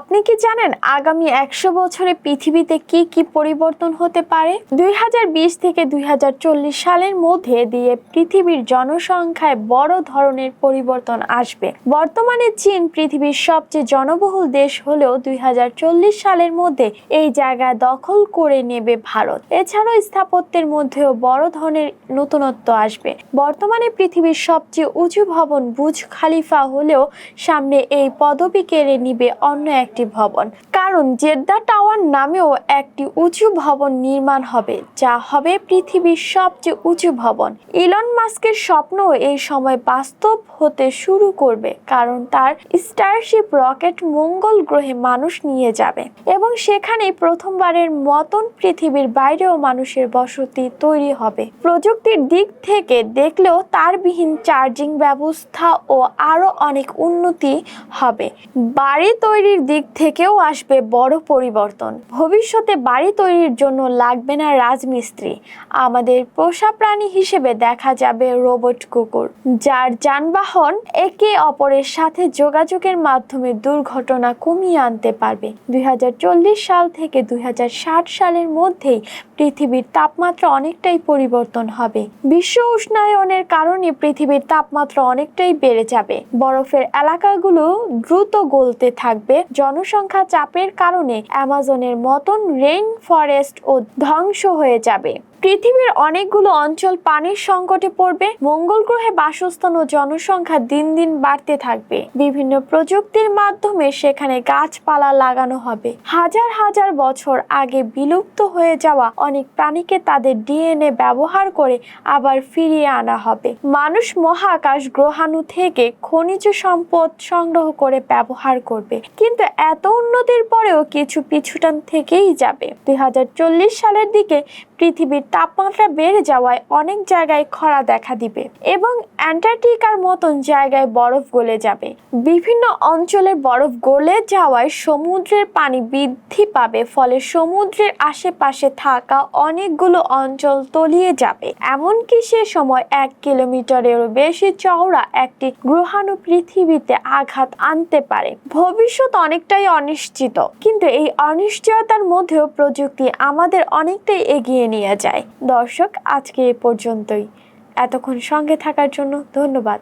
আপনি কি জানেন আগামী 100 বছরে পৃথিবীতে কি কি পরিবর্তন হতে পারে? 2020 থেকে 2040 সালের মধ্যে দিয়ে পৃথিবীর জনসংখ্যায় বড় ধরনের পরিবর্তন আসবে। বর্তমানে চীন পৃথিবীর সবচেয়ে জনবহুল দেশ হলেও 2040 সালের মধ্যে এই জায়গা দখল করে নেবে ভারত। এছাড়াও স্থাপত্যের মধ্যেও বড় ধরনের নতুনত্ব আসবে। বর্তমানে পৃথিবীর সবচেয়ে উঁচু ভবন বুর্জ খলিফা হলেও সামনে এই পদবি কেড়ে নিবে অন্য একটি ভবন, কারণ জেদ্দা টাওয়ার নামেও একটি উঁচু ভবন নির্মাণ হবে, যা হবে পৃথিবীর সবচেয়ে উঁচু ভবন। ইলন মাস্কের স্বপ্ন এই সময় বাস্তব হতে শুরু করবে, কারণ তার স্টারশিপ রকেট মঙ্গল গ্রহে মানুষ নিয়ে যাবে এবং সেখানে প্রথমবারের মতন পৃথিবীর বাইরেও মানুষের বসতি তৈরি হবে। প্রযুক্তির দিক থেকে দেখলেও তারবিহীন চার্জিং ব্যবস্থা ও আরো অনেক উন্নতি হবে। বাড়ি তৈরির দিক থেকেও আসবে বড় পরিবর্তন। ভবিষ্যতে বাড়ি তৈরির জন্য লাগবে না রাজমিস্ত্রি, আমাদের পোষা প্রাণী হিসেবে দেখা যাবে রোবট কুকুর, যার যানবাহন একে অপরের সাথে যোগাযোগের মাধ্যমে দুর্ঘটনা কমিয়ে আনতে পারবে। 2040 সাল থেকে 2060 সালের মধ্যেই পৃথিবীর তাপমাত্রা অনেকটাই পরিবর্তন হবে। বিশ্ব উষ্ণায়নের কারণে পৃথিবীর তাপমাত্রা অনেকটাই বেড়ে যাবে। বরফের এলাকাগুলো দ্রুত গলতে থাকবে। জনসংখ্যা চাপের কারণে অ্যামাজনের মতন রেইন ফরেস্ট ও ধ্বংস হয়ে যাবে। পৃথিবীর অনেকগুলো অঞ্চল পানির সংকটে পড়বে। মঙ্গল গ্রহে বাসস্থান ও জনসংখ্যা দিন দিন বাড়তে থাকবে। বিভিন্ন প্রযুক্তির মাধ্যমে সেখানে গাছপালা লাগানো হবে। হাজার হাজার বছর আগে বিলুপ্ত হয়ে যাওয়া অনেক প্রাণীকে তাদের ডিএনএ ব্যবহার করে আবার ফিরিয়ে আনা হবে। মানুষ মহাকাশ গ্রহাণু থেকে খনিজ সম্পদ সংগ্রহ করে ব্যবহার করবে, কিন্তু এত উন্নতির পরেও কিছু পিছুটান থেকেই যাবে। 2040 সালের দিকে পৃথিবীর তাপমাত্রা বেড়ে যাওয়ায় অনেক জায়গায় খরা দেখা দিবে এবং অ্যান্টার্কটিকার মতন জায়গায় বরফ গলে যাবে। বিভিন্ন অঞ্চলের বরফ গলে যাওয়ায় সমুদ্রের পানি বৃদ্ধি পাবে, ফলে সমুদ্রের আশেপাশে থাকা অনেকগুলো অঞ্চল তলিয়ে যাবে। এমনকি সে সময় 1 কিলোমিটারেরও বেশি চওড়া একটি গ্রহাণু পৃথিবীতে আঘাত আনতে পারে। ভবিষ্যৎ অনেকটাই অনিশ্চিত, কিন্তু এই অনিশ্চয়তার মধ্যেও প্রযুক্তি আমাদের অনেকটাই এগিয়ে নিয়ে যায়। দর্শক, আজকে এ পর্যন্তই। এতক্ষণ সঙ্গে থাকার জন্য ধন্যবাদ।